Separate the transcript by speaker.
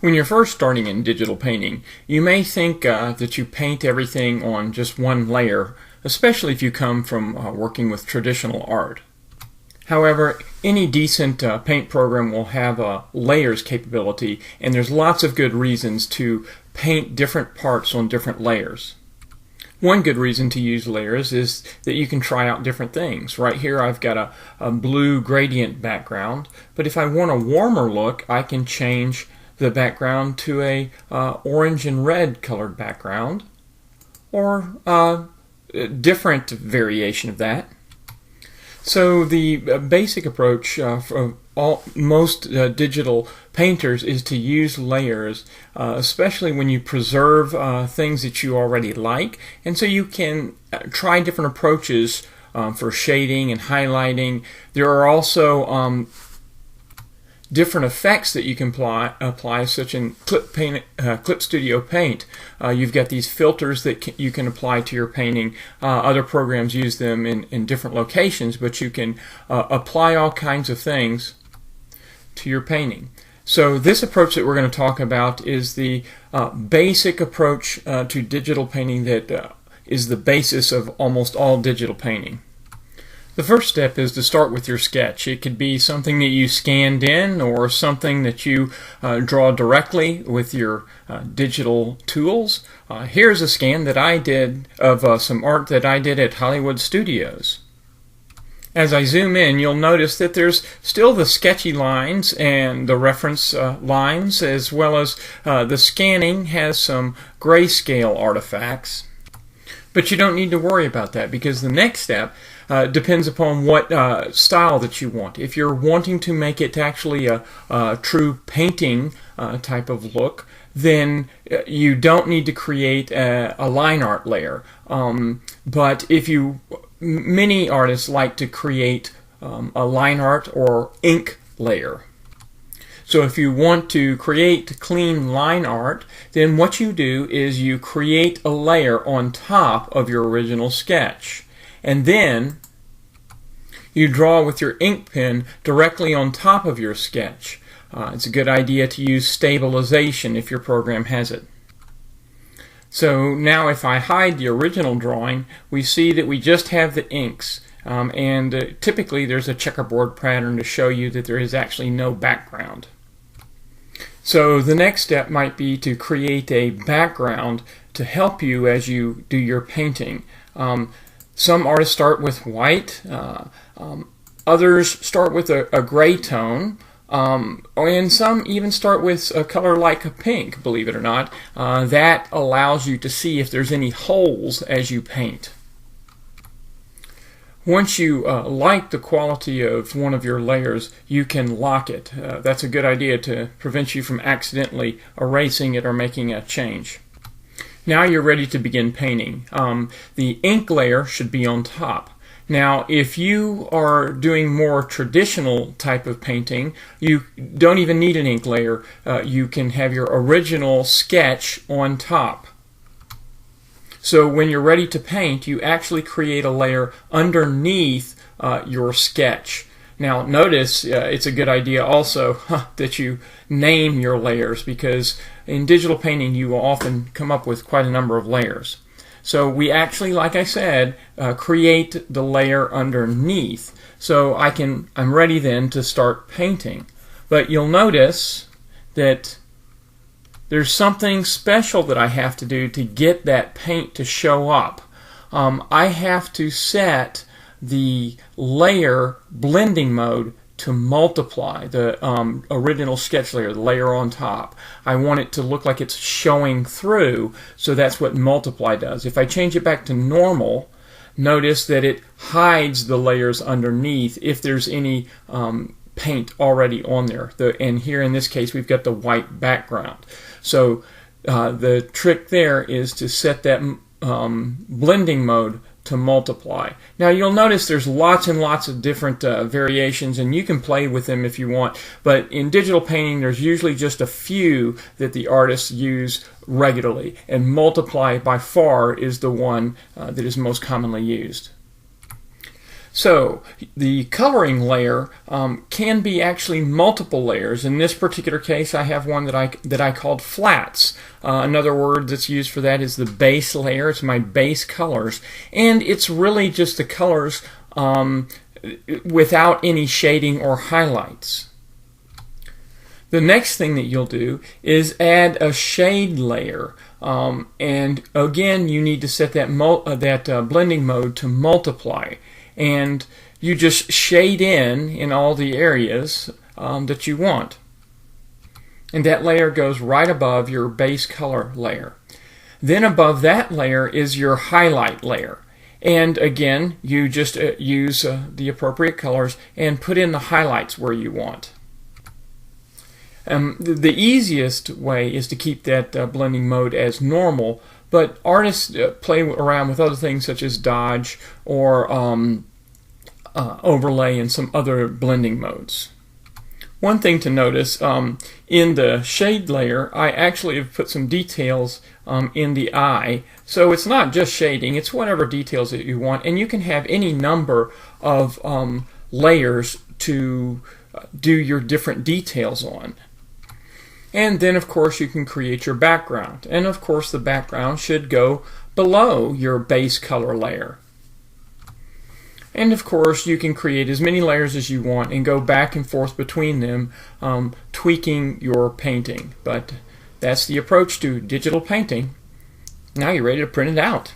Speaker 1: When you're first starting in digital painting, you may think that you paint everything on just one layer, especially if you come from working with traditional art. However, any decent paint program will have a layers capability, and there's lots of good reasons to paint different parts on different layers. One good reason to use layers is that you can try out different things. Right here I've got a blue gradient background, but if I want a warmer look, I can change the background to a orange and red colored background, or a different variation of that. So the basic approach for most digital painters is to use layers, especially when you preserve things that you already like, and so you can try different approaches for shading and highlighting. There are also different effects that you can apply, such in Clip Studio Paint. You've got these filters that you can apply to your painting. Other programs use them in different locations, but you can apply all kinds of things to your painting. So this approach that we're going to talk about is the basic approach to digital painting that is the basis of almost all digital painting. The first step is to start with your sketch. It could be something that you scanned in or something that you draw directly with your digital tools. Here's a scan that I did of some art that I did at Hollywood Studios. As I zoom in, you'll notice that there's still the sketchy lines and the reference lines, as well as the scanning has some grayscale artifacts. But you don't need to worry about that, because the next step depends upon what style that you want. If you're wanting to make it actually a true painting type of look, then you don't need to create a line art layer. But many artists like to create a line art or ink layer. So if you want to create clean line art, then what you do is you create a layer on top of your original sketch. And then you draw with your ink pen directly on top of your sketch. It's a good idea to use Stabilization if your program has it. So now if I hide the original drawing, we see that we just have the inks. Typically there's a checkerboard pattern to show you that there is actually no background. So the next step might be to create a background to help you as you do your painting. Some artists start with white, others start with a gray tone, and some even start with a color like a pink, believe it or not. That allows you to see if there's any holes as you paint. Once you like the quality of one of your layers, you can lock it. That's a good idea to prevent you from accidentally erasing it or making a change. Now you're ready to begin painting. The ink layer should be on top. Now, if you are doing more traditional type of painting, you don't even need an ink layer. You can have your original sketch on top. So when you're ready to paint, you actually create a layer underneath your sketch. Now notice it's a good idea also that you name your layers, because in digital painting you will often come up with quite a number of layers. So we actually, like I said, create the layer underneath. So I'm ready then to start painting. But you'll notice that there's something special that I have to do to get that paint to show up. I have to set the layer blending mode to multiply the original sketch layer, the layer on top. I want it to look like it's showing through, so that's what multiply does. If I change it back to normal, notice that it hides the layers underneath if there's any paint already on there. And here in this case we've got the white background. So the trick there is to set that blending mode to multiply. Now you'll notice there's lots and lots of different variations, and you can play with them if you want, but in digital painting there's usually just a few that the artists use regularly, and multiply by far is the one that is most commonly used. So the coloring layer can be actually multiple layers. In this particular case, I have one that I called flats. Another word that's used for that is the base layer. It's my base colors, and it's really just the colors without any shading or highlights. The next thing that you'll do is add a shade layer, and again you need to set that blending mode to multiply, and you just shade in all the areas that you want, and that layer goes right above your base color layer. Then above that layer is your highlight layer, and again you just use the appropriate colors and put in the highlights where you want. The easiest way is to keep that blending mode as normal, but artists play around with other things such as dodge or overlay and some other blending modes. One thing to notice, in the shade layer I actually have put some details in the eye, so it's not just shading, it's whatever details that you want, and you can have any number of layers to do your different details on. And then of course you can create your background, and of course the background should go below your base color layer. And of course you can create as many layers as you want and go back and forth between them, tweaking your painting. But that's the approach to digital painting. Now you're ready to print it out.